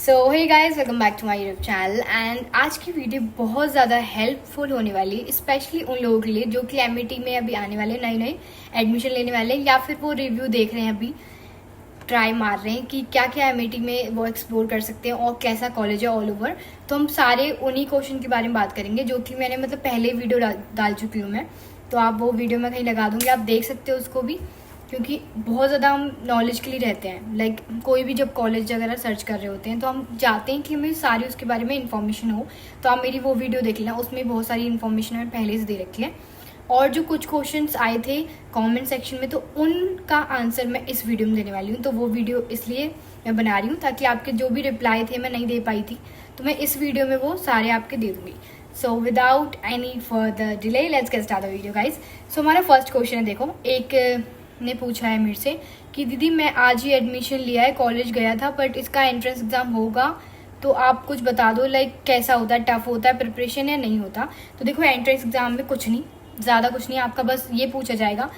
So hey guys, welcome back to my YouTube channel. And आज की video बहुत ज़्यादा हेल्पफुल होने वाली है, स्पेशली उन लोगों के लिए जो कि एमईटी में अभी आने वाले नए नए एडमिशन लेने वाले हैं, या फिर वो रिव्यू देख रहे हैं, अभी ट्राई मार रहे हैं कि क्या क्या एमईटी में वो एक्सप्लोर कर सकते हैं और कैसा कॉलेज है ऑल ओवर। तो हम सारे उन्हीं क्वेश्चन के बारे में बात करेंगे जो कि मैंने पहले वीडियो डाल चुकी हूँ मैं। तो आप वो वीडियो मैं कहीं लगा दूँगी, आप देख सकते हो उसको भी, क्योंकि बहुत ज़्यादा हम नॉलेज के लिए रहते हैं। लाइक कोई भी जब कॉलेज वगैरह सर्च कर रहे होते हैं तो हम चाहते हैं कि हमें सारी उसके बारे में इन्फॉर्मेशन हो। तो आप मेरी वो वीडियो देख लेना, उसमें बहुत सारी इन्फॉर्मेशन मैंने पहले से दे रखी है। और जो कुछ क्वेश्चंस आए थे कमेंट सेक्शन में, तो उनका आंसर मैं इस वीडियो में देने वाली हूँ। तो वो वीडियो इसलिए मैं बना रही हूँ ताकि आपके जो भी रिप्लाई थे मैं नहीं दे पाई थी, तो मैं इस वीडियो में वो सारे आपके दे दूँगी। So without any further delay let's get start the video guys. So हमारा फर्स्ट क्वेश्चन है, देखो एक ने पूछा है मेरे से कि दीदी मैं आज ही एडमिशन लिया है, कॉलेज गया था, बट इसका एंट्रेंस एग्जाम होगा तो आप कुछ बता दो, लाइक कैसा होता है, टफ होता है प्रिपरेशन या नहीं होता। तो देखो एंट्रेंस एग्जाम में कुछ नहीं, ज़्यादा कुछ नहीं, आपका बस ये पूछा जाएगा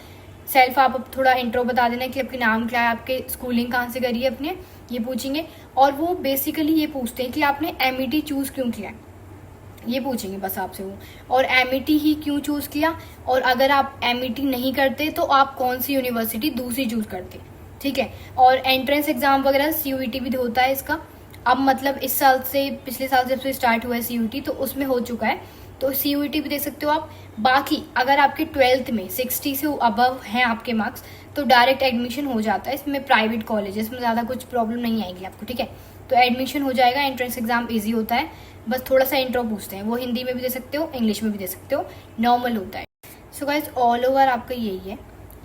सेल्फ, आप थोड़ा इंट्रो बता देना कि आपके नाम क्या है, आपके स्कूलिंग कहाँ से करी है अपने, ये पूछेंगे। और वो बेसिकली ये पूछते हैं कि आपने एमईटी चूज़ क्यों किया है, ये पूछेंगे बस आपसे वो, और एमईटी ही क्यों चूज़ किया, और अगर आप एमईटी नहीं करते तो आप कौन सी यूनिवर्सिटी दूसरी चूज़ करते, ठीक है। और एंट्रेंस एग्जाम वगैरह सीयूईटी भी होता है इसका, अब इस साल से, पिछले साल जब से स्टार्ट हुआ है सीयूईटी तो उसमें हो चुका है, तो सीयूईटी भी देख सकते हो आप। बाकी अगर आपके 12th में 60 से अबव हैं आपके मार्क्स तो डायरेक्ट एडमिशन हो जाता है, इसमें प्राइवेट कॉलेजेस में ज़्यादा कुछ प्रॉब्लम नहीं आएगी आपको, ठीक है। तो एडमिशन हो जाएगा, एंट्रेंस एग्जाम ईजी होता है, बस थोड़ा सा इंट्रो पूछते हैं, वो हिंदी में भी दे सकते हो, इंग्लिश में भी दे सकते हो, नॉर्मल होता है। सो गाइस ऑल ओवर आपका यही है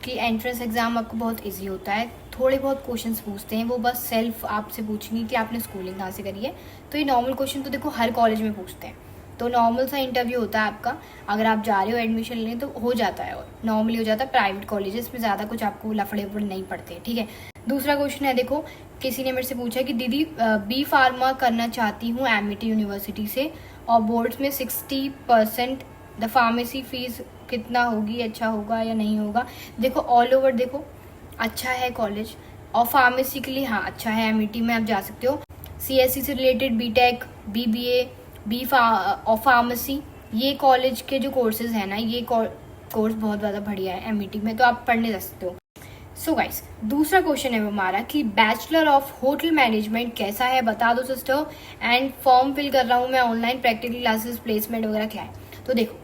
कि एंट्रेंस एग्जाम आपको बहुत इजी होता है, थोड़े बहुत क्वेश्चंस पूछते हैं, वो बस सेल्फ आपसे पूछेंगे कि आपने स्कूलिंग कहाँ से करी है। तो ये नॉर्मल क्वेश्चन तो देखो हर कॉलेज में पूछते हैं, तो नॉर्मल सा इंटरव्यू होता है आपका, अगर आप जा रहे हो एडमिशन लेने तो हो जाता है, और नॉर्मली हो जाता है। प्राइवेट कॉलेजेस में ज़्यादा कुछ आपको लफड़े उफड़े नहीं पड़ते, ठीक है। दूसरा क्वेश्चन है, देखो किसी ने मेरे से पूछा कि दीदी बी फार्मा करना चाहती हूँ एमईटी यूनिवर्सिटी से, और बोर्ड्स में 60% द फार्मेसी फीस कितना होगी, अच्छा होगा या नहीं होगा। देखो ऑल ओवर देखो अच्छा है कॉलेज, और फार्मेसी के लिए हाँ अच्छा है, एमईटी में आप जा सकते हो। सीएससी से रिलेटेड बीटेक, बीबीए, फार्मेसी, ये कॉलेज के जो कोर्सेज है ना, ये कोर्स बहुत ज़्यादा बढ़िया है एमईटी में, तो आप पढ़ने जा सकते हो। सो गाइस दूसरा क्वेश्चन है हमारा कि बैचलर ऑफ होटल मैनेजमेंट कैसा है, बता दो सिस्टर, एंड फॉर्म फिल कर रहा हूँ मैं ऑनलाइन, प्रैक्टिकल क्लासेस, प्लेसमेंट वगैरह क्या है। तो देखो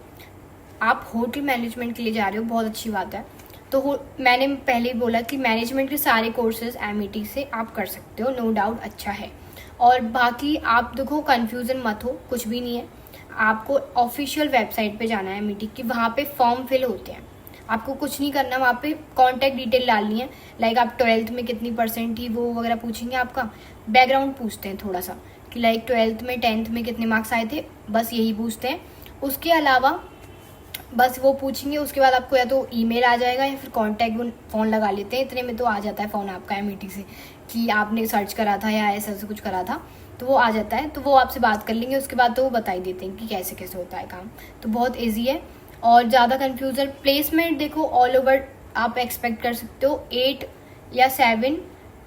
आप होटल मैनेजमेंट के लिए जा रहे हो, बहुत अच्छी बात है। तो मैंने पहले ही बोला कि मैनेजमेंट के सारे कोर्सेज एमईटी से आप कर सकते हो, नो डाउट अच्छा है। और बाकी आप देखो कंफ्यूजन मत हो, कुछ भी नहीं है, आपको ऑफिशियल वेबसाइट पे जाना है एमईटी की, वहाँ पे फॉर्म फिल होते हैं, आपको कुछ नहीं करना, वहाँ पे कॉन्टैक्ट डिटेल डालनी है, लाइक आप 12th में कितनी परसेंट थी वो वगैरह पूछेंगे, आपका बैकग्राउंड पूछते हैं थोड़ा सा कि लाइक 12th में 10th में कितने मार्क्स आए थे, बस यही पूछते हैं। उसके अलावा बस वो पूछेंगे, उसके बाद आपको या तो ईमेल आ जाएगा या फिर कॉन्टैक्ट, वो फ़ोन लगा लेते हैं, इतने में तो आ जाता है फ़ोन आपका एमईटी से कि आपने सर्च करा था या ऐसा ऐसा कुछ करा था, तो वो आ जाता है, तो वो आपसे बात कर लेंगे, उसके बाद तो वो बता ही देते हैं कि कैसे कैसे होता है काम, तो बहुत ईजी है और ज़्यादा कन्फ्यूज़न। प्लेसमेंट देखो ऑल ओवर आप एक्सपेक्ट कर सकते हो 8 या 7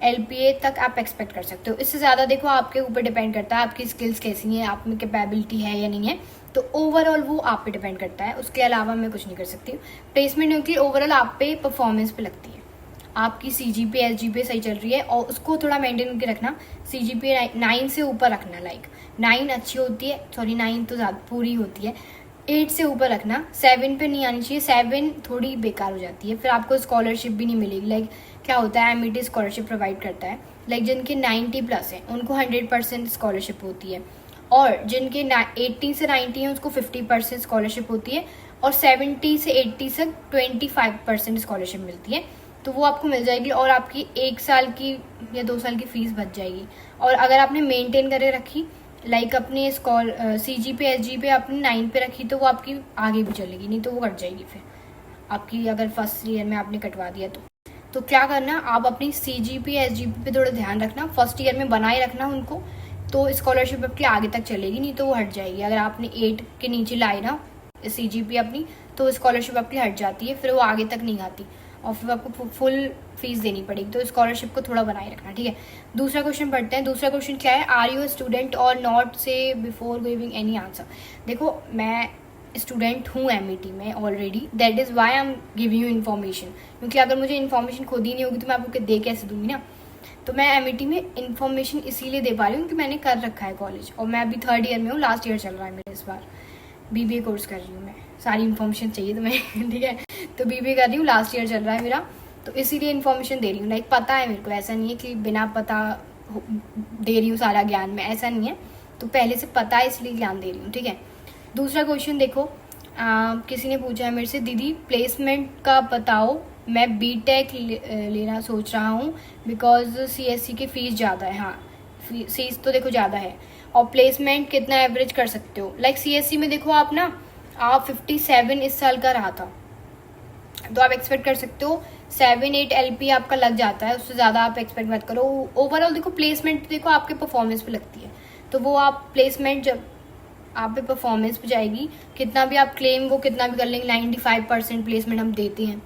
LPA तक आप एक्सपेक्ट कर सकते हो, इससे ज़्यादा देखो आपके ऊपर डिपेंड करता है आपकी स्किल्स कैसी हैं, आप में कैपेबिलिटी है या नहीं है, तो ओवरऑल वो आप पे डिपेंड करता है, उसके अलावा मैं कुछ नहीं कर सकती हूँ। प्लेसमेंट क्योंकि ओवरऑल आप पे परफॉर्मेंस पे लगती है, आपकी CGPA SGPA सही चल रही है और उसको थोड़ा मेंटेन करके रखना, CGPA 9 से ऊपर रखना, लाइक 9 अच्छी होती है, सॉरी 9 तो ज़्यादा पूरी होती है, 8 से ऊपर रखना, 7 पे नहीं आनी चाहिए, 7 थोड़ी बेकार हो जाती है, फिर आपको स्कॉलरशिप भी नहीं मिलेगी। लाइक क्या होता है एमईटी स्कॉलरशिप प्रोवाइड करता है, लाइक जिनके 90+ है उनको 100% स्कॉलरशिप होती है, और जिनके 80 से 90 है उसको 50% स्कॉलरशिप होती है, और 70 से 80 तक 25% स्कॉलरशिप मिलती है, तो वो आपको मिल जाएगी, और आपकी 1 साल की या 2 साल की फीस बच जाएगी। और अगर आपने मेंटेन करे रखी, लाइक अपने CGPA SGPA अपनी 9 पे रखी, तो वो आपकी आगे भी चलेगी, नहीं तो वो कट जाएगी फिर आपकी, अगर फर्स्ट ईयर में आपने कटवा दिया तो क्या करना, आप अपनी CGPA SGPA पे थोड़ा ध्यान रखना, फर्स्ट ईयर में बनाए रखना उनको, तो स्कॉलरशिप आपकी आगे तक चलेगी, नहीं तो वो हट जाएगी। अगर आपने 8 के नीचे लाई ना CGPA अपनी, तो स्कॉलरशिप आपकी हट जाती है, फिर वो आगे तक नहीं आती। और फिर आपको फुल फीस देनी पड़ेगी, तो स्कॉलरशिप को थोड़ा बनाए रखना, ठीक है। दूसरा क्वेश्चन पढ़ते हैं। दूसरा क्वेश्चन क्या है, आर यू स्टूडेंट और नॉट से बिफोर गिविंग एनी आंसर। देखो मैं स्टूडेंट हूँ एमईटी में already, that is why I am giving you information, क्योंकि अगर मुझे इन्फॉर्मेशन खुद ही नहीं होगी तो मैं आपको दे कैसे दूंगी ना। तो मैं एमईटी में इन्फॉर्मेशन इसीलिए दे पा रही हूँ क्योंकि मैंने कर रखा है कॉलेज, और मैं अभी 3rd ईयर में हूँ, लास्ट ईयर चल रहा है मेरा इस बार। बीबीए कोर्स कर रही हूँ मैं, सारी इन्फॉर्मेशन चाहिए तो मैं ठीक है, तो बीबीए कर रही हूँ, लास्ट ईयर चल रहा है मेरा, तो इसीलिए इन्फॉर्मेशन दे रही हूँ। लाइक पता है मेरे को, ऐसा नहीं है कि बिना पता दे रही हूँ सारा ज्ञान में, ऐसा नहीं है, तो पहले से पता है इसलिए ज्ञान दे रही हूँ, ठीक है। दूसरा क्वेश्चन देखो, किसी ने पूछा है मेरे से, दीदी प्लेसमेंट का बताओ, मैं बीटेक लेना सोच रहा हूँ बिकॉज सीएससी की फ़ीस ज़्यादा है। हाँ फीस तो देखो ज़्यादा है, और प्लेसमेंट कितना एवरेज कर सकते हो। लाइक सीएससी में देखो आप 57 इस साल का रहा था, तो आप एक्सपेक्ट कर सकते हो 7-8 एलपी आपका लग जाता है, उससे ज़्यादा आप एक्सपेक्ट मत करो। ओवरऑल देखो प्लेसमेंट देखो आपके परफॉर्मेंस पे लगती है, तो वो आप प्लेसमेंट जब आप पे परफॉर्मेंस पे जाएगी, कितना भी आप क्लेम वो कितना भी कर लेंगे, 95% प्लेसमेंट हम देते हैं।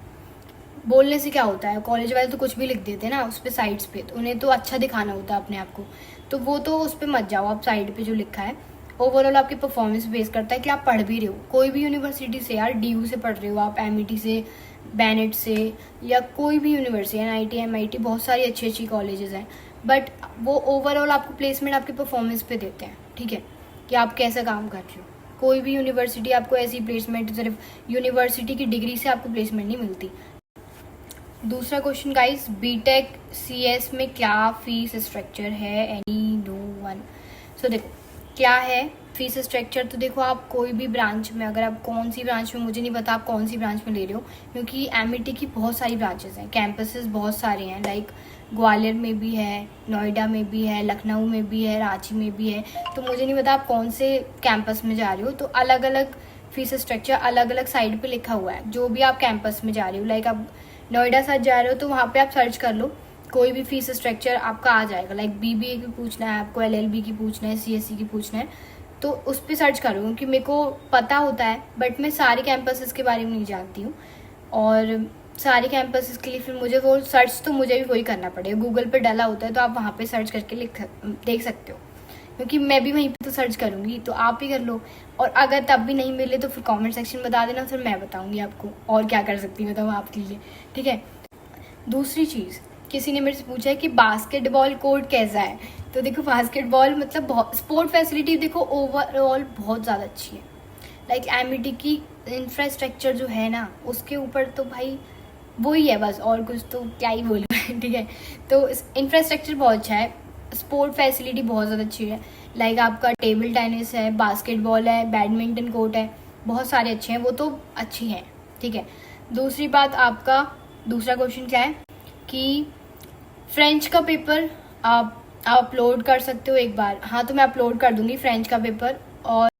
बोलने से क्या होता है, कॉलेज वाले तो कुछ भी लिख देते हैं ना उस पर साइड्स पे, तो उन्हें तो अच्छा दिखाना होता है अपने आप को, तो वो तो उस पर मत जाओ, आप साइड पे जो लिखा है। ओवरऑल आपकी परफॉर्मेंस बेस करता है कि आप पढ़ भी रहे हो, कोई भी यूनिवर्सिटी से, यार डीयू से पढ़ रहे हो आप, एमईटी से, बैनेट से, या कोई भी यूनिवर्सिटी, एनआईटी, एमआईटी, बहुत सारी अच्छी अच्छी कॉलेजेस हैं, बट वो ओवरऑल आपको प्लेसमेंट आपकी परफॉर्मेंस पे देते हैं, ठीक है, कि आप कैसा काम कर रहे हो। कोई भी यूनिवर्सिटी आपको ऐसी प्लेसमेंट, सिर्फ यूनिवर्सिटी की डिग्री से आपको प्लेसमेंट नहीं मिलती। दूसरा क्वेश्चन गाइस, बीटेक सीएस में क्या फीस स्ट्रक्चर है, एनी नो वन। सो देखो क्या है फीस स्ट्रक्चर, तो देखो आप कोई भी ब्रांच में, अगर आप कौन सी ब्रांच में, मुझे नहीं पता आप कौन सी ब्रांच में ले रहे हो, क्योंकि एमईटी की बहुत सारी ब्रांचेस हैं, कैंपसेस बहुत सारे हैं, लाइक ग्वालियर में भी है, नोएडा में भी है, लखनऊ में भी है, रांची में भी है, तो मुझे नहीं पता आप कौन से कैंपस में जा रहे हो, तो अलग अलग फीस स्ट्रक्चर अलग अलग साइड पे लिखा हुआ है, जो भी आप कैंपस में जा रहे हो। लाइक आप नोएडा साइड जा रहे हो तो वहाँ पे आप सर्च कर लो, कोई भी फीस स्ट्रक्चर आपका आ जाएगा। लाइक बीबीए की पूछना है आपको, एलएलबी की पूछना है, सीएससी की पूछना है, तो उस पर सर्च करो, क्योंकि मेरे को पता होता है बट मैं सारे कैंपसेस के बारे में नहीं जानती हूँ, और सारे कैंपसेस के लिए फिर मुझे वो सर्च तो मुझे भी वही करना पड़ेगा, गूगल पे डाला होता है तो आप वहाँ पे सर्च करके देख सकते हो, क्योंकि मैं भी वहीं पे तो सर्च करूँगी, तो आप भी कर लो, और अगर तब भी नहीं मिले तो फिर कमेंट सेक्शन में बता देना, फिर मैं बताऊँगी आपको और क्या कर सकती हूँ, बताऊँ आपके लिए, ठीक है। दूसरी चीज़, किसी ने मेरे से पूछा है कि बास्केटबॉल कोर्ट कैसा है, तो देखो बास्केटबॉल मतलब बहुत स्पोर्ट फैसिलिटी देखो ओवरऑल बहुत ज़्यादा अच्छी है। लाइक एमईटी की इंफ्रास्ट्रक्चर जो है ना, उसके ऊपर तो भाई वही है बस, और कुछ तो क्या ही बोलूँ ठीक है। तो इंफ्रास्ट्रक्चर बहुत अच्छा है, स्पोर्ट फैसिलिटी बहुत ज़्यादा अच्छी है, लाइक आपका टेबल टेनिस है, बास्केटबॉल है, बैडमिंटन कोर्ट है, बहुत सारे अच्छे हैं, वो तो अच्छी हैं, ठीक है। दूसरी बात, आपका दूसरा क्वेश्चन क्या है कि फ्रेंच का पेपर आप अपलोड कर सकते हो एक बार। हाँ तो मैं अपलोड कर दूंगी फ्रेंच का पेपर। और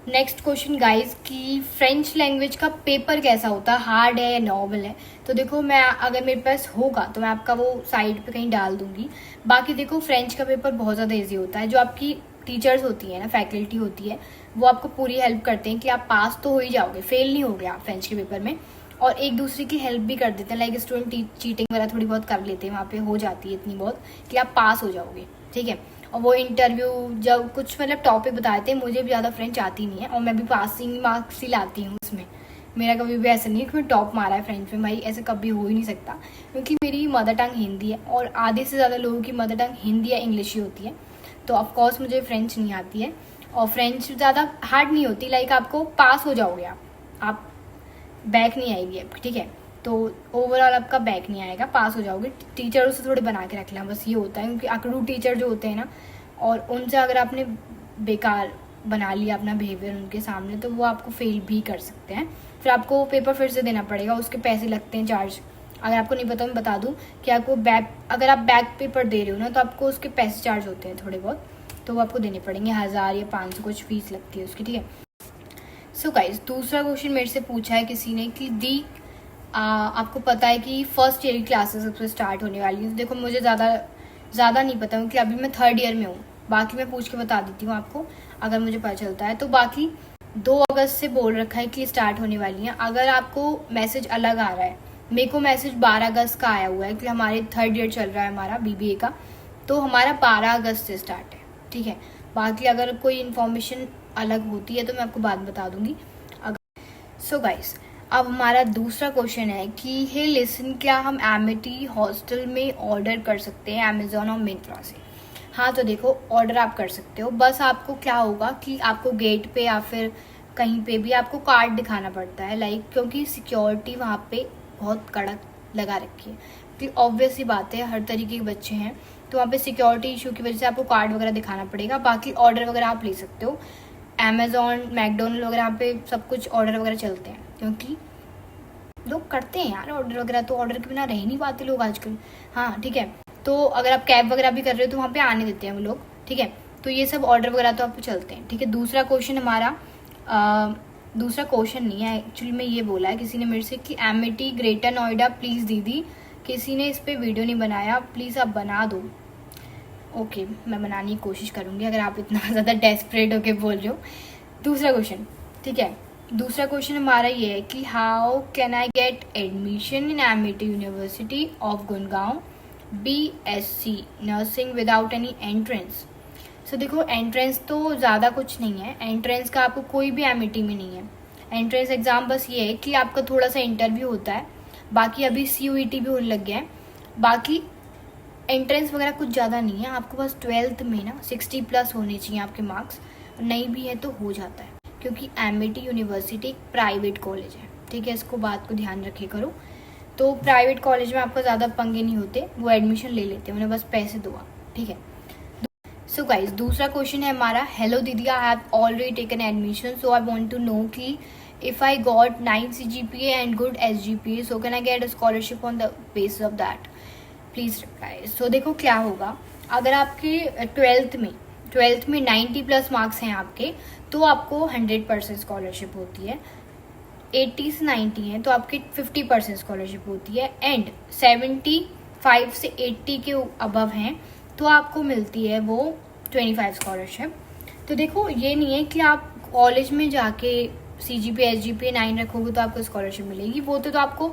नेक्स्ट क्वेश्चन गाइस कि फ्रेंच लैंग्वेज का पेपर कैसा होता है, हार्ड है या नॉर्मल है। तो देखो मैं अगर मेरे पास होगा तो मैं आपका वो साइड पे कहीं डाल दूंगी। बाकी देखो फ्रेंच का पेपर बहुत ज़्यादा ईजी होता है, जो आपकी टीचर्स होती है ना, फैकल्टी होती है, वो आपको पूरी हेल्प करते हैं कि आप पास तो हो ही जाओगे, फेल नहीं होगे आप फ्रेंच के पेपर में। और एक दूसरे की हेल्प भी कर देते हैं, लाइक स्टूडेंट चीटिंग वगैरह थोड़ी बहुत कर लेते हैं, वहाँ पे हो जाती है इतनी बहुत कि आप पास हो जाओगे, ठीक है। और वो इंटरव्यू जब कुछ मतलब टॉपिक बताते हैं, मुझे भी ज़्यादा फ्रेंच आती नहीं है और मैं भी पासिंग मार्क्स ही लाती हूँ उसमें। मेरा कभी भी ऐसा नहीं है कि मैं टॉप मारा है फ्रेंच में, भाई ऐसे कभी हो ही नहीं सकता, क्योंकि मेरी मदर टंग हिंदी है और आधे से ज़्यादा लोगों की मदर टंग हिंदी या इंग्लिश ही होती है। तो ऑफकोर्स मुझे फ्रेंच नहीं आती है, और फ्रेंच ज़्यादा हार्ड नहीं होती, लाइक आपको पास हो जाओगे आप बैक नहीं आएगी आपकी, ठीक है। तो ओवरऑल आपका बैक नहीं आएगा, पास हो जाओगे। टीचरों से थोड़े बना के रखना, बस ये होता है, क्योंकि अकड़ू टीचर जो होते हैं ना, और उनसे अगर आपने बेकार बना लिया अपना बिहेवियर उनके सामने, तो वो आपको फेल भी कर सकते हैं। फिर आपको पेपर फिर से देना पड़ेगा, उसके पैसे लगते हैं चार्ज। अगर आपको नहीं पता मैं बता दूं कि आपको अगर आप बैक पेपर दे रहे हो ना, तो आपको उसके पैसे चार्ज होते हैं थोड़े बहुत, तो वो आपको देने पड़ेंगे, 1000 या 500 कुछ फीस लगती है उसकी, ठीक है। सो गाइस, दूसरा क्वेश्चन मेरे से पूछा है किसी ने कि दी आपको पता है कि फर्स्ट ईयर की क्लासेस अब से स्टार्ट होने वाली है। देखो मुझे ज़्यादा नहीं पता, क्योंकि अभी मैं 3rd ईयर में हूँ। बाकी मैं पूछ के बता देती हूँ आपको अगर मुझे पता चलता है। तो बाकी 2 अगस्त से बोल रखा है कि स्टार्ट होने वाली हैं। अगर आपको मैसेज अलग आ रहा है मेरे को मैसेज 12 अगस्त का आया हुआ है कि हमारे 3rd ईयर चल रहा है हमारा BBA का, तो हमारा 12 अगस्त से स्टार्ट है, ठीक है। बाकी अगर कोई इन्फॉर्मेशन अलग होती है तो मैं आपको बाद बता दूंगी। सो गाइस, अब हमारा दूसरा क्वेश्चन है कि हे लिसन, क्या हम एमिटी हॉस्टल में ऑर्डर कर सकते हैं अमेजोन और मिंत्रा से? हाँ, तो देखो ऑर्डर आप कर सकते हो, बस आपको क्या होगा कि आपको गेट पे या फिर कहीं पे भी आपको कार्ड दिखाना पड़ता है, लाइक, क्योंकि सिक्योरिटी वहाँ पे बहुत कड़क लगा रखी है, क्योंकि ऑब्वियस ही बात है हर तरीके के बच्चे हैं, तो वहाँ पे सिक्योरिटी इशू की वजह से आपको कार्ड वगैरह दिखाना पड़ेगा। बाकी ऑर्डर वगैरह आप ले सकते हो, अमेजोन, मैकडोनल्ड वगैरह यहाँ पे सब कुछ ऑर्डर वगैरह चलते हैं, क्योंकि लोग करते हैं यार ऑर्डर वगैरह, तो ऑर्डर के बिना रह नहीं पाते लोग आजकल। हाँ ठीक है, तो अगर आप कैब वगैरह भी कर रहे हो तो वहाँ पे आने देते हैं वो लोग, ठीक है। तो ये सब ऑर्डर वगैरह तो आपको चलते हैं, ठीक है। दूसरा क्वेश्चन हमारा, दूसरा क्वेश्चन नहीं है एक्चुअली में, ये बोला है किसी ने मेरे से कि एमिटी ग्रेटर नोएडा प्लीज़ दीदी, किसी ने इस पर वीडियो नहीं बनाया, प्लीज़ आप बना दो। ओके, मैं बनाने की कोशिश करूँगी अगर आप इतना ज़्यादा डेस्परेट होके बोल रहे हो। दूसरा क्वेश्चन, ठीक है, दूसरा क्वेश्चन हमारा ये है कि how can I get admission in Amity University of Gurgaon BSc nursing without any entrance? So देखो, एंट्रेंस तो ज़्यादा कुछ नहीं है, एंट्रेंस का आपको कोई भी एमिटी में नहीं है। एंट्रेंस एग्ज़ाम बस ये है कि आपका थोड़ा सा इंटरव्यू होता है, बाकी अभी CUET भी होने लग गया है। बाकी एंट्रेंस वगैरह कुछ ज़्यादा नहीं है, आपको बस 12th में ना 60+ होने चाहिए आपके मार्क्स, नहीं भी है तो हो जाता है, क्योंकि एमिटी यूनिवर्सिटी एक प्राइवेट कॉलेज है, ठीक है, इसको बात को ध्यान रखे करो। तो प्राइवेट कॉलेज में आपको ज़्यादा पंगे नहीं होते, वो एडमिशन ले लेते हैं, उन्हें बस पैसे दो आप, ठीक है। सो गाइज, दूसरा क्वेश्चन है हमारा, हेलो दीदी, I have already taken admission, so I want to know कि if I got 9 CGPA and good SGPA, so can I get a scholarship on the basis of that, please reply. So देखो क्या होगा, अगर आपके 12th में 90+ marks हैं आपके, तो आपको 100% स्कॉलरशिप होती है। 80 से 90 हैं तो आपकी 50% स्कॉलरशिप होती है, एंड 75 से 80 के अबव हैं तो आपको मिलती है वो 25 स्कॉलरशिप। तो देखो, ये नहीं है कि आप कॉलेज में जाके CGPA SGPA 9 रखोगे तो आपको स्कॉलरशिप मिलेगी, वो तो आपको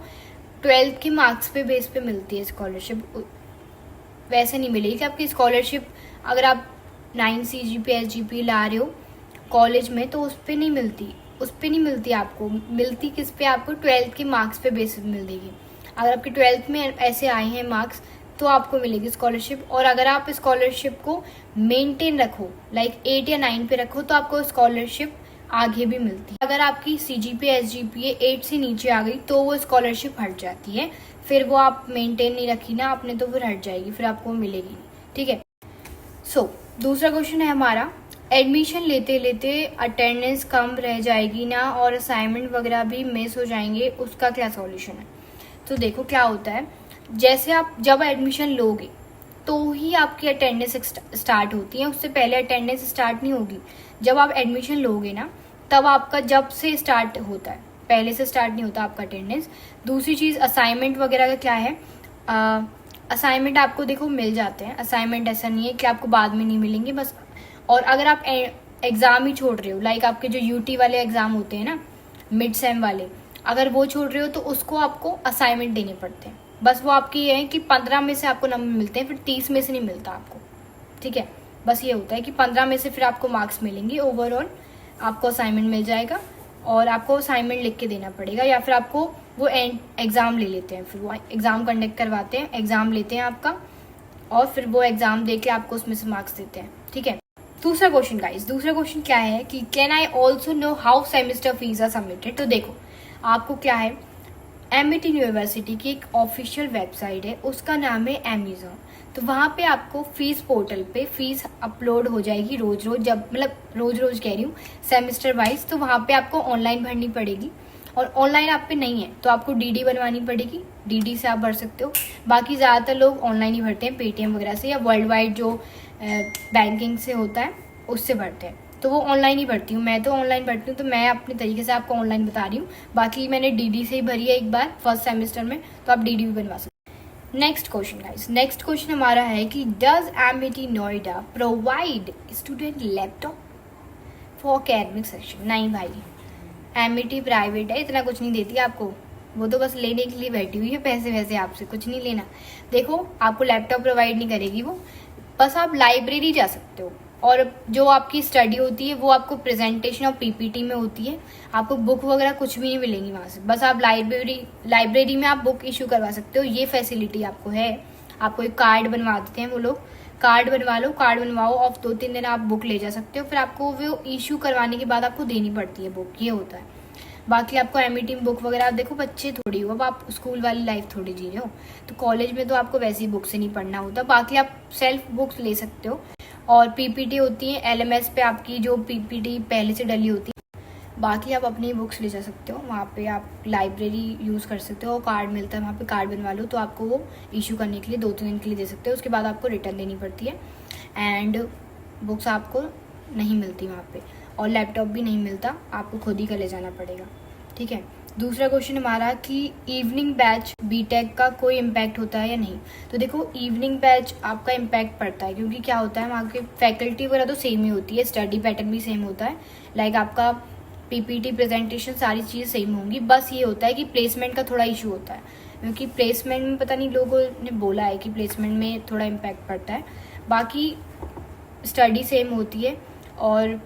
12th के मार्क्स पे बेस पे मिलती है स्कॉलरशिप, वैसे नहीं मिलेगी कि आपकी स्कॉलरशिप अगर आप 9 CGPA SGPA ला रहे हो कॉलेज में तो उस पर नहीं मिलती, आपको मिलती किस पे, आपको 12th के मार्क्स पे बेस पे मिलेगी। अगर आपके 12th में ऐसे आए हैं मार्क्स तो आपको मिलेगी स्कॉलरशिप, और अगर आप स्कॉलरशिप को मेंटेन रखो, लाइक 8 या 9 पे रखो, तो आपको स्कॉलरशिप आगे भी मिलती है। अगर आपकी CGPA SGPA 8 से नीचे आ गई तो वो स्कॉलरशिप हट जाती है, फिर वो आप मेंटेन नहीं रखी ना आपने तो फिर हट जाएगी, फिर आपको मिलेगी नहीं, ठीक है। सो दूसरा क्वेश्चन है हमारा, एडमिशन लेते लेते अटेंडेंस कम रह जाएगी ना और असाइनमेंट वगैरह भी मिस हो जाएंगे, उसका क्या सॉल्यूशन है? तो देखो क्या होता है, जैसे आप जब एडमिशन लोगे तो ही आपकी अटेंडेंस स्टार्ट होती है, उससे पहले अटेंडेंस स्टार्ट नहीं होगी। जब आप एडमिशन लोगे ना तब आपका जब से स्टार्ट होता है, पहले से स्टार्ट नहीं होता आपका अटेंडेंस। दूसरी चीज़, असाइनमेंट वगैरह का क्या है, असाइनमेंट आपको देखो मिल जाते हैं, असाइनमेंट ऐसा नहीं है कि आपको बाद में नहीं मिलेंगे बस। और अगर आप एग्ज़ाम ही छोड़ रहे हो, लाइक आपके जो UT वाले एग्ज़ाम होते हैं ना, मिड सेम वाले, अगर वो छोड़ रहे हो तो उसको आपको असाइनमेंट देने पड़ते हैं। बस वो आपकी ये है कि 15 में से आपको नंबर मिलते हैं, फिर 30 में से नहीं मिलता आपको, ठीक है। बस ये होता है कि 15 में से फिर आपको मार्क्स मिलेंगे, ओवरऑल आपको असाइनमेंट मिल जाएगा और आपको असाइनमेंट लिख के देना पड़ेगा, या फिर आपको वो एग्ज़ाम ले लेते हैं, फिर वो एग्ज़ाम कंडक्ट करवाते हैं, एग्ज़ाम लेते हैं आपका, और फिर वो एग्ज़ाम दे के आपको उसमें से मार्क्स देते हैं, ठीक है। दूसरा क्वेश्चन गाइस, दूसरा क्वेश्चन क्या है कि can I also know how semester fees are submitted? तो देखो, आपको क्या है, एमिटी यूनिवर्सिटी की एक ऑफिशियल वेबसाइट है, उसका नाम है अमेजॉन। तो वहाँ पे आपको फीस पोर्टल पे फीस अपलोड हो जाएगी रोज रोज, जब मतलब रोज रोज कह रही हूँ, सेमेस्टर वाइज। तो वहाँ पे आपको ऑनलाइन भरनी पड़ेगी, और ऑनलाइन आप पे नहीं है तो आपको DD बनवानी पड़ेगी, DD से आप भर सकते हो। बाकी ज़्यादातर लोग ऑनलाइन ही भरते हैं, पेटीएम वगैरह से, या वर्ल्ड वाइड जो बैंकिंग से होता है उससे भरते हैं। तो वो ऑनलाइन ही भरती हूँ, मैं तो ऑनलाइन भरती हूँ, तो मैं अपने तरीके से आपको ऑनलाइन बता रही हूँ। बाकी मैंने DD से ही भरी है एक बार फर्स्ट सेमेस्टर में, तो आप DD भी बनवा सकते हैं। Next question guys, next question हमारा है कि does Amity Noida provide student laptop for academic section? नहीं भाई, एमिटी प्राइवेट है, इतना कुछ नहीं देती आपको, वो तो बस लेने के लिए बैठी हुई है, पैसे वैसे आपसे कुछ नहीं लेना। देखो आपको लैपटॉप प्रोवाइड नहीं करेगी वो, बस आप लाइब्रेरी जा सकते हो, और जो आपकी स्टडी होती है वो आपको प्रेजेंटेशन और पीपीटी में होती है। आपको बुक वगैरह कुछ भी नहीं मिलेंगी वहाँ से, बस आप लाइब्रेरी में आप बुक इशू करवा सकते हो, ये फैसिलिटी आपको है। आपको एक कार्ड बनवा देते हैं वो लोग, कार्ड बनवा लो, कार्ड बनवाओ और 2-3 दिन आप बुक ले जा सकते हो। फिर आपको वो इशू करवाने के बाद आपको देनी पड़ती है बुक, ये होता है। बाकी आपको एमईटी में बुक वगैरह, आप देखो बच्चे थोड़ी हो, अब आप स्कूल वाली लाइफ थोड़ी जी रहे हो, तो कॉलेज में तो आपको वैसी बुक से नहीं पढ़ना होता। बाकी आप सेल्फ बुक्स ले सकते हो, और पीपीटी होती है एलएमएस पे आपकी, जो पीपीटी पहले से डली होती है। बाकी आप अपनी बुक्स ले जा सकते हो, वहाँ पे आप लाइब्रेरी यूज़ कर सकते हो, कार्ड मिलता है वहाँ पे, कार्ड बनवा लो तो आपको वो इशू करने के लिए 2-3 दिन के लिए दे सकते हो। उसके बाद आपको रिटर्न देनी पड़ती है, एंड बुक्स आपको नहीं मिलती वहाँ पे, और लैपटॉप भी नहीं मिलता, आपको खुद ही का ले जाना पड़ेगा, ठीक है। दूसरा क्वेश्चन हमारा कि इवनिंग बैच बीटेक का कोई इम्पैक्ट होता है या नहीं। तो देखो इवनिंग बैच आपका इम्पैक्ट पड़ता है, क्योंकि क्या होता है वहाँ के फैकल्टी वगैरह तो सेम ही होती है, स्टडी पैटर्न भी सेम होता है, लाइक आपका पीपीटी प्रेजेंटेशन सारी चीज़ें सेम होंगी। बस ये होता है कि प्लेसमेंट का थोड़ा इशू होता है, क्योंकि प्लेसमेंट में पता नहीं लोगों ने बोला है कि प्लेसमेंट में थोड़ा इम्पैक्ट पड़ता है। बाकी स्टडी सेम होती है, और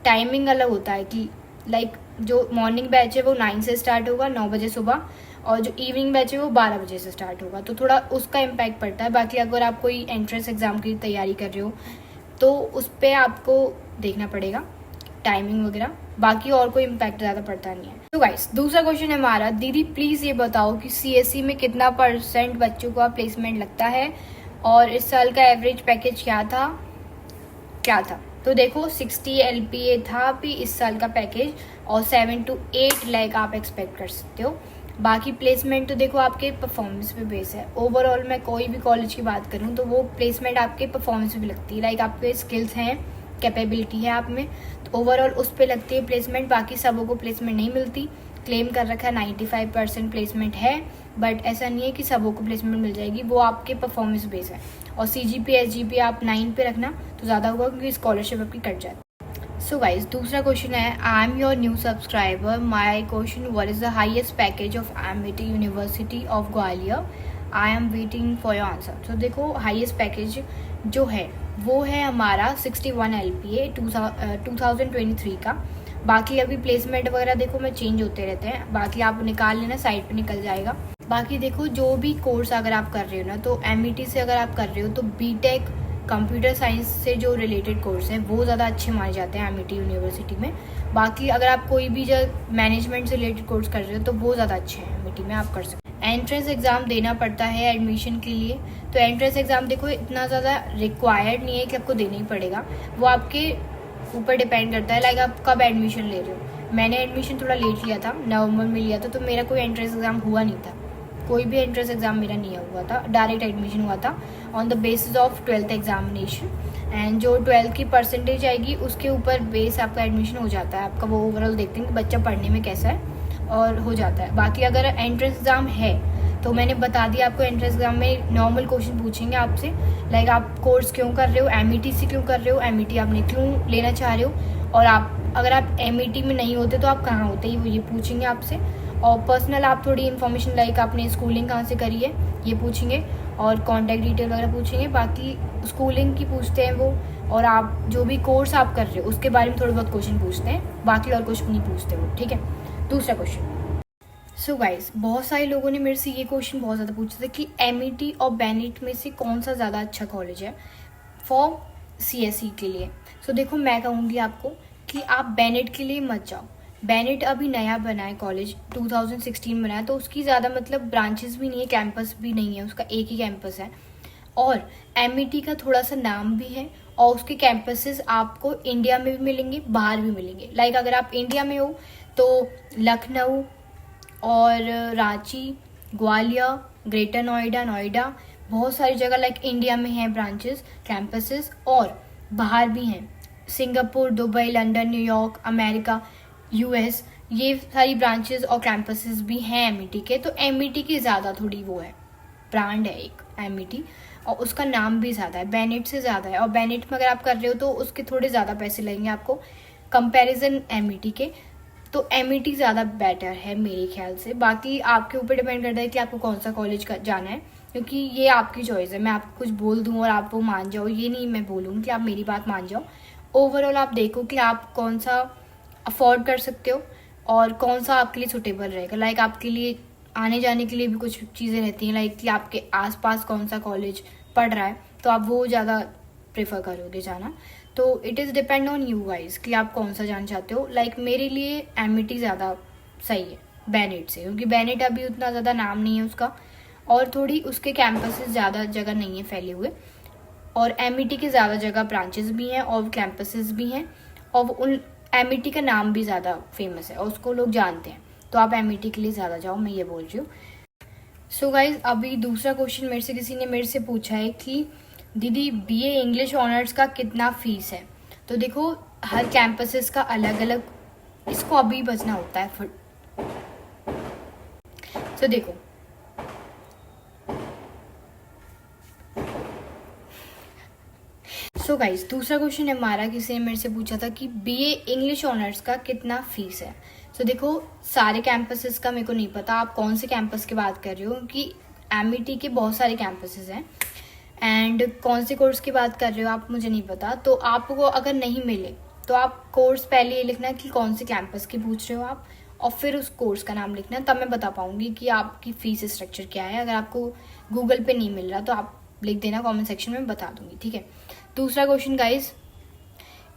टाइमिंग अलग होता है कि लाइक जो मॉर्निंग बैच है वो 9 से स्टार्ट होगा, 9 बजे सुबह, और जो इवनिंग बैच है वो 12 बजे से स्टार्ट होगा, तो थोड़ा उसका इम्पैक्ट पड़ता है। बाकी अगर आप कोई एंट्रेंस एग्ज़ाम की तैयारी कर रहे हो तो उस पर आपको देखना पड़ेगा टाइमिंग वगैरह, बाकी और कोई इम्पैक्ट ज़्यादा पड़ता नहीं है। तो गाइस दूसरा क्वेश्चन है हमारा, दीदी प्लीज़ ये बताओ कि सीएससी में कितना % बच्चों का प्लेसमेंट लगता है, और इस साल का एवरेज पैकेज क्या था। तो देखो 60 LPA था अभी इस साल का पैकेज, और 7 to 8 लाख आप एक्सपेक्ट कर सकते हो। बाकी प्लेसमेंट तो देखो आपके परफॉर्मेंस पे बेस है। ओवरऑल मैं कोई भी कॉलेज की बात करूँ तो वो प्लेसमेंट आपके परफॉर्मेंस पे भी लगती है, लाइक आपके स्किल्स हैं, कैपेबिलिटी है आप में, तो ओवरऑल उस पर लगती है प्लेसमेंट। बाकी सबों को प्लेसमेंट नहीं मिलती, क्लेम कर रखा है 95% प्लेसमेंट है, बट ऐसा नहीं है कि सबों को प्लेसमेंट मिल जाएगी, वो आपके परफॉर्मेंस बेस है। और CGPA SGPA आप 9 पे रखना तो ज़्यादा होगा, क्योंकि स्कॉलरशिप आपकी कट जाती है। सो गाइज दूसरा क्वेश्चन है, I am your new subscriber, my question what is the highest package of MIT university of Gwalior, I am waiting for your answer. तो देखो हाईएस्ट पैकेज जो है वो है हमारा 61 LPA 2023 का। बाकी अभी प्लेसमेंट वगैरह देखो मैं चेंज होते रहते हैं, बाकी आप निकाल लेना, साइट पे निकल जाएगा। बाकी देखो जो भी कोर्स अगर आप कर रहे हो ना, तो MIT से अगर आप कर रहे हो तो बीटेक कंप्यूटर साइंस से जो रिलेटेड कोर्स हैं वो ज़्यादा अच्छे माने जाते हैं MIT यूनिवर्सिटी में। बाकी अगर आप कोई भी जो मैनेजमेंट से रिलेटेड कोर्स कर रहे हो तो वो ज़्यादा अच्छे हैं MIT में, आप कर सकते हैं। एंट्रेंस एग्ज़ाम देना पड़ता है एडमिशन के लिए, तो एंट्रेंस एग्ज़ाम देखो इतना ज़्यादा रिक्वायर्ड नहीं है कि आपको देना ही पड़ेगा, वो आपके ऊपर डिपेंड करता है, लाइक आप कब एडमिशन ले रहे हो। मैंने एडमिशन थोड़ा लेट लिया था, नवंबर में लिया था, तो मेरा कोई एंट्रेंस एग्ज़ाम हुआ नहीं था, कोई भी एंट्रेंस एग्ज़ाम मेरा नहीं हुआ था, डायरेक्ट एडमिशन हुआ था on the basis of 12th examination. And जो 12th की परसेंटेज आएगी उसके ऊपर बेस आपका एडमिशन हो जाता है, आपका वो ओवरऑल देखते हैं कि बच्चा पढ़ने में कैसा है और हो जाता है। बाकी अगर एंट्रेंस एग्ज़ाम है तो मैंने बता दिया आपको, एंट्रेंस एग्जाम में नॉर्मल क्वेश्चन पूछेंगे आपसे, लाइक आप कोर्स क्यों कर रहे हो, MIT से क्यों कर रहे हो, MIT आपने क्यों लेना चाह रहे हो, और आप अगर आप MIT में नहीं होते तो आप कहाँ होते, वो ये पूछेंगे आपसे। और पर्सनल आप थोड़ी इन्फॉर्मेशन, लाइक आपने स्कूलिंग कहाँ से करी है ये पूछेंगे, और कॉन्टैक्ट डिटेल वगैरह पूछेंगे। बाकी स्कूलिंग की पूछते हैं वो, और आप जो भी कोर्स आप कर रहे हो उसके बारे में थोड़े बहुत क्वेश्चन पूछते हैं, बाकी और कुछ नहीं पूछते वो, ठीक है। दूसरा क्वेश्चन, सो गाइस बहुत सारे लोगों ने मेरे से ये क्वेश्चन बहुत ज़्यादा पूछा था कि MIT और बेनेट में से कौन सा ज़्यादा अच्छा कॉलेज है फॉर CSE के लिए। सो देखो मैं कहूँगी आपको कि आप बेनेट के लिए मत जाओ। बेनेट अभी नया बना है कॉलेज, 2016 बना है, तो उसकी ज़्यादा मतलब ब्रांचेस भी नहीं है, कैंपस भी नहीं है, उसका एक ही कैंपस है। और MIT का थोड़ा सा नाम भी है, और उसके कैंपसेस आपको इंडिया में भी मिलेंगे, बाहर भी मिलेंगे। लाइक अगर आप इंडिया में हो तो लखनऊ और रांची, ग्वालियर, ग्रेटर नोएडा, बहुत सारी जगह लाइक इंडिया में हैं ब्रांचेस, कैंपसेस, और बाहर भी हैं, Singapore, Dubai, London, New York, America, US, ये सारी ब्रांचेस और कैंपसेस भी हैं MIT के। तो MIT की ज़्यादा थोड़ी वो है, ब्रांड है एक MIT, और उसका नाम भी ज़्यादा है, बेनेट से ज़्यादा है। और बेनेट में अगर आप कर रहे हो तो उसके थोड़े ज़्यादा पैसे लगेंगे आपको कंपैरिजन MIT के। तो MET ज़्यादा बेटर है मेरे ख्याल से। बाकी आपके ऊपर डिपेंड करता है कि आपको कौन सा कॉलेज का जाना है, क्योंकि ये आपकी चॉइस है। मैं आपको कुछ बोल दूँ और आप वो मान जाओ, ये नहीं मैं बोलूँगी कि आप मेरी बात मान जाओ। ओवरऑल आप देखो कि आप कौन सा अफोर्ड कर सकते हो और कौन सा आपके लिए सुटेबल रहेगा। लाइक आपके लिए आने जाने के लिए भी कुछ चीज़ें रहती हैं, लाइक कि आपके आसपास कौन सा कॉलेज पढ़ रहा है, तो आप वो ज़्यादा प्रेफर करोगे जाना। तो it is depend on you guys कि आप कौन सा जाना चाहते हो। लाइक मेरे लिए MET ज़्यादा सही है बेनेट से, क्योंकि बेनेट अभी उतना ज़्यादा नाम नहीं है उसका, और थोड़ी उसके कैंपसेस ज़्यादा जगह नहीं है फैले हुए, और MET के ज़्यादा जगह ब्रांचेस भी हैं और कैंपसेस भी हैं, और उन MET का नाम भी ज़्यादा फेमस है और उसको लोग जानते हैं। तो आप MET के लिए ज़्यादा जाओ, मैं ये बोल रही हूँ। सो गाइज, अभी दूसरा क्वेश्चन मेरे से किसी ने मेरे से पूछा है कि दीदी BA इंग्लिश ऑनर्स का कितना फीस है। तो देखो हर कैंपसेस का अलग अलग, इसको अभी बचना होता है फिर। तो देखो सो गाइज, दूसरा क्वेश्चन हमारा किसी ने मेरे से पूछा था कि BA इंग्लिश ऑनर्स का कितना फीस है। तो देखो सारे कैंपसेस का मेरे को नहीं पता आप कौन से कैंपस की बात कर रहे हो, क्योंकि MET के बहुत सारे कैंपसेस हैं, एंड कौन से कोर्स की बात कर रहे हो आप मुझे नहीं पता। तो आपको अगर नहीं मिले तो आप कोर्स पहले ये लिखना कि कौन से कैंपस की पूछ रहे हो आप, और फिर उस कोर्स का नाम लिखना, तब मैं बता पाऊंगी कि आपकी फीस स्ट्रक्चर क्या है। अगर आपको गूगल पे नहीं मिल रहा तो आप लिख देना कमेंट सेक्शन में, बता दूंगी, ठीक है। दूसरा क्वेश्चन गाइज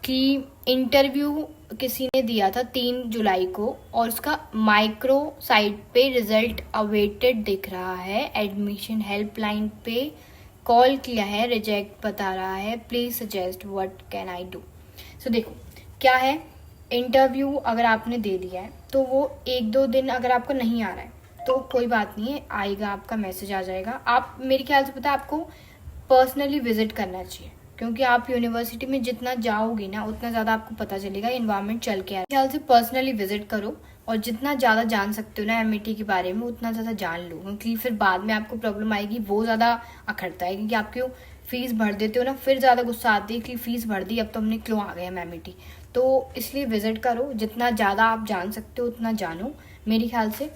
कि इंटरव्यू किसी ने दिया था 3 जुलाई को और उसका माइक्रो साइट पे रिजल्ट अवेटेड दिख रहा है, एडमिशन हेल्पलाइन पे कॉल किया है, रिजेक्ट बता रहा है, please suggest what can I do. So देखो क्या है, इंटरव्यू अगर आपने दे दिया है तो वो 1-2 दिन अगर आपको नहीं आ रहा है तो कोई बात नहीं है, आएगा, आपका मैसेज आ जाएगा। आप मेरे ख्याल से पता है आपको पर्सनली विजिट करना चाहिए, क्योंकि आप यूनिवर्सिटी में जितना जाओगे ना उतना ज़्यादा आपको पता चलेगा इन्वायरमेंट चल के आए। ख्याल से पर्सनली विजिट करो और जितना ज़्यादा जान सकते हो ना MET के बारे में उतना ज़्यादा जान लो, क्योंकि फिर बाद में आपको प्रॉब्लम आएगी, वो ज़्यादा अखड़ता है, क्योंकि आपको फीस भर देते हो ना, फिर ज़्यादा गुस्सा आती है कि फीस भर दी, अब तो हमने क्यों आ गए हम MET। तो इसलिए विजिट करो, जितना ज़्यादा आप जान सकते हो उतना जानो मेरे ख्याल से।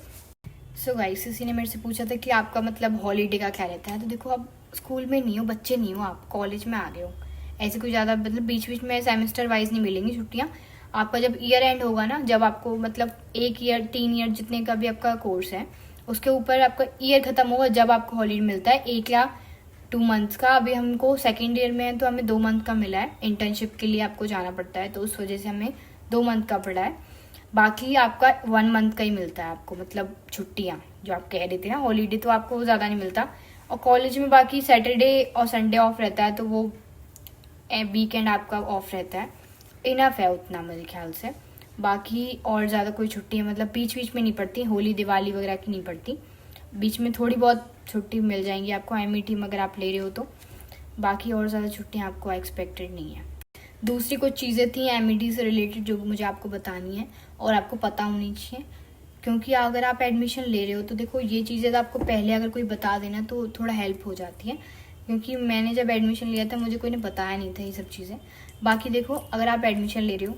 सो गाइस, किसी ने मेरे से पूछा था कि आपका मतलब हॉलीडे का क्या रहता है। तो देखो आप स्कूल में नहीं हो, बच्चे नहीं हो, आप कॉलेज में आ गए हो, ऐसे कोई ज़्यादा मतलब बीच बीच में सेमेस्टर वाइज नहीं मिलेंगी छुट्टियाँ। आपका जब ईयर एंड होगा ना, जब आपको मतलब 1 ईयर 3 ईयर जितने का भी आपका कोर्स है उसके ऊपर आपका ईयर खत्म होगा, जब आपको हॉलीडे मिलता है 1 या 2 मंथ्स का। अभी हमको सेकेंड ईयर में है तो हमें 2 मंथ का मिला है, इंटर्नशिप के लिए आपको जाना पड़ता है तो उस वजह से हमें 2 मंथ का पड़ा है। बाकी आपका 1 मंथ का ही मिलता है आपको, मतलब छुट्टियाँ जो आप कह रहे थे ना, हॉलीडे तो आपको ज़्यादा नहीं मिलता। और कॉलेज में बाकी सैटरडे और संडे ऑफ रहता है, तो वो वीकेंड आपका ऑफ रहता है, इनफ है उतना मेरे ख्याल से। बाकी और ज़्यादा कोई छुट्टी मतलब बीच बीच में नहीं पड़ती, होली दिवाली वगैरह की नहीं पड़ती, बीच में थोड़ी बहुत छुट्टी मिल जाएंगी आपको MET में अगर आप ले रहे हो तो। बाकी और ज़्यादा छुट्टियाँ आपको एक्सपेक्टेड नहीं है। दूसरी कुछ चीज़ें थी MET से रिलेटेड जो मुझे आपको बतानी है और आपको पता होनी चाहिए, क्योंकि अगर आप एडमिशन ले रहे हो तो देखो ये चीज़ें तो आपको पहले अगर कोई बता देना तो थोड़ा हेल्प हो जाती है, क्योंकि मैंने जब एडमिशन लिया था मुझे कोई ने बताया नहीं था ये सब चीज़ें। बाकी देखो अगर आप एडमिशन ले रहे हो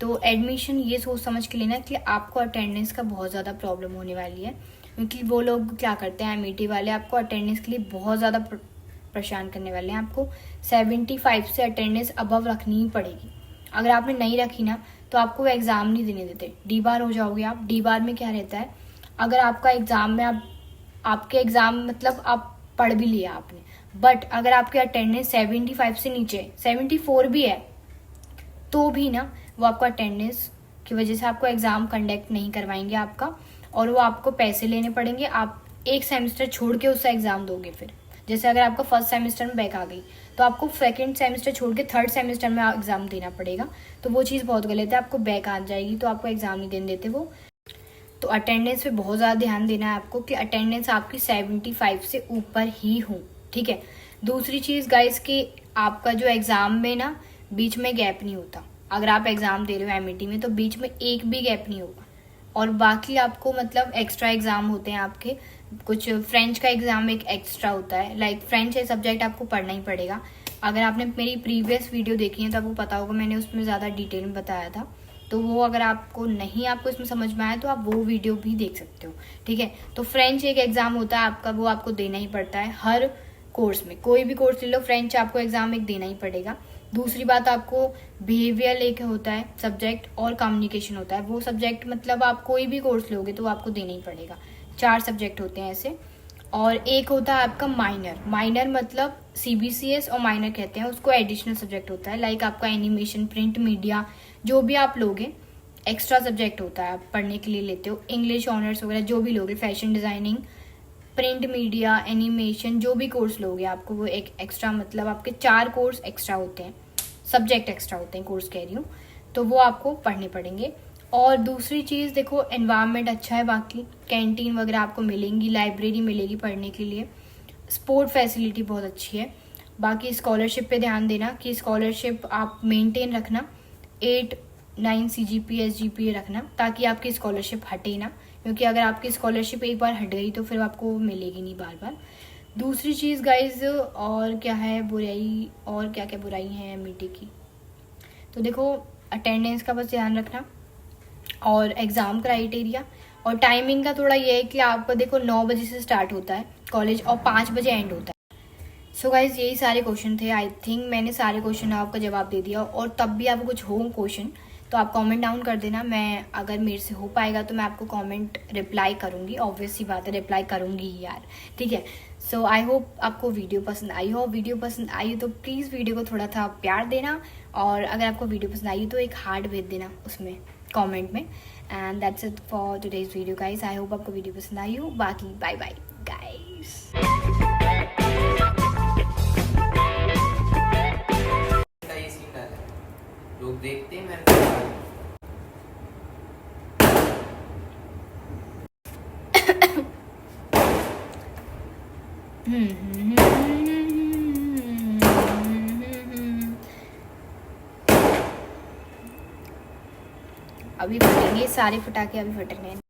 तो एडमिशन ये सोच समझ के लेना कि आपको अटेंडेंस का बहुत ज़्यादा प्रॉब्लम होने वाली है, क्योंकि वो लोग क्या करते हैं MET वाले आपको अटेंडेंस के लिए बहुत ज़्यादा परेशान करने वाले हैं। आपको 75 से अटेंडेंस अबव रखनी ही पड़ेगी। अगर आपने नहीं रखी ना तो आपको एग्ज़ाम नहीं देने देते, डी बार हो जाओगे आप। डी बार में क्या रहता है, अगर आपका एग्ज़ाम में आपके एग्ज़ाम मतलब आप पढ़ भी लिया आपने, बट अगर आपके अटेंडेंस 75 से नीचे 74 भी है तो भी ना वो आपको अटेंडेंस की वजह से आपको एग्ज़ाम कंडक्ट नहीं करवाएंगे आपका, और वो आपको पैसे लेने पड़ेंगे। आप एक सेमेस्टर छोड़ के उसका एग्ज़ाम दोगे। फिर जैसे अगर आपका फर्स्ट सेमेस्टर में बैक आ गई तो आपको सेकंड सेमेस्टर छोड़ के थर्ड सेमेस्टर में एग्ज़ाम देना पड़ेगा, तो वो चीज़ बहुत गलत है। आपको बैक आ जाएगी तो आपको एग्ज़ाम नहीं देने देते वो। तो अटेंडेंस पे बहुत ज़्यादा ध्यान देना है आपको कि अटेंडेंस आपकी 75 से ऊपर ही हो, ठीक है। दूसरी चीज़ गाइस कि आपका जो एग्ज़ाम में ना बीच में गैप नहीं होता। अगर आप एग्ज़ाम दे रहे हो MET में तो बीच में एक भी गैप नहीं होगा। और बाकी आपको मतलब एक्स्ट्रा एग्ज़ाम होते हैं आपके, कुछ फ्रेंच का एग्ज़ाम एक एक्स्ट्रा होता है, लाइक फ्रेंच है सब्जेक्ट आपको पढ़ना ही पड़ेगा। अगर आपने मेरी प्रीवियस वीडियो देखी है तो आपको पता होगा, मैंने उसमें ज़्यादा डिटेल में बताया था। तो वो अगर आपको इसमें समझ में आए तो आप वो वीडियो भी देख सकते हो, ठीक है। तो फ्रेंच एक एग्ज़ाम होता है आपका, वो आपको देना ही पड़ता है हर कोर्स में। कोई भी कोर्स ले लो, फ्रेंच आपको एग्ज़ाम एक देना ही पड़ेगा। दूसरी बात, आपको बिहेवियर एक होता है सब्जेक्ट और कम्युनिकेशन होता है। वो सब्जेक्ट मतलब आप कोई भी कोर्स लोगे तो आपको देना ही पड़ेगा। 4 सब्जेक्ट होते हैं ऐसे। और एक होता है आपका माइनर मतलब CBCS और माइनर कहते हैं उसको, एडिशनल सब्जेक्ट होता है। लाइक आपका एनिमेशन, प्रिंट मीडिया, जो भी आप लोगे एक्स्ट्रा सब्जेक्ट होता है, आप पढ़ने के लिए लेते हो। इंग्लिश ऑनर्स वगैरह जो भी लोगे, fashion designing, print media, animation, जो भी कोर्स लोगे आपको वो एक एक्स्ट्रा, मतलब आपके 4 कोर्स एक्स्ट्रा होते हैं, सब्जेक्ट एक्स्ट्रा होते हैं, कोर्स कह रही हूँ, तो वो आपको पढ़ने पड़ेंगे। और दूसरी चीज़ देखो, एनवायरनमेंट अच्छा है, बाकी कैंटीन वगैरह आपको मिलेंगी, लाइब्रेरी मिलेगी पढ़ने के लिए, स्पोर्ट फैसिलिटी बहुत अच्छी है। बाकी स्कॉलरशिप पे ध्यान देना कि स्कॉलरशिप आप मेंटेन रखना, 8-9 CGPA SGPA रखना, ताकि आपकी स्कॉलरशिप हटे ना, क्योंकि अगर आपकी स्कॉलरशिप एक बार हट गई तो फिर आपको मिलेगी नहीं बार बार। दूसरी चीज़ गाइज, और क्या है बुराई, और क्या क्या बुराई है MIT की, तो देखो अटेंडेंस का बस ध्यान रखना, और एग्ज़ाम क्राइटेरिया और टाइमिंग का थोड़ा ये है कि आपका देखो 9 बजे से स्टार्ट होता है कॉलेज और 5 बजे एंड होता है। सो गाइज यही सारे क्वेश्चन थे। आई थिंक मैंने सारे क्वेश्चन आपका जवाब दे दिया, और तब भी आपको कुछ हो क्वेश्चन तो आप कमेंट डाउन कर देना। मैं अगर मेरे से हो पाएगा तो मैं आपको कमेंट रिप्लाई करूँगी, ऑब्वियस सी बात है, रिप्लाई करूँगी यार, ठीक है। सो आई होप आपको वीडियो पसंद आई हो। वीडियो पसंद आई तो प्लीज़ वीडियो को थोड़ा सा प्यार देना, और अगर आपको वीडियो पसंद आई तो एक हार्ट भेज देना उसमें कमेंट में। And that's it for today's video guys. I hope आपको वीडियो पसंद आई हो। बाकी बाय बाय गाइस। लोग देखते हैं मेरे अभी फटेंगे सारे, फटाके अभी फट रहे हैं।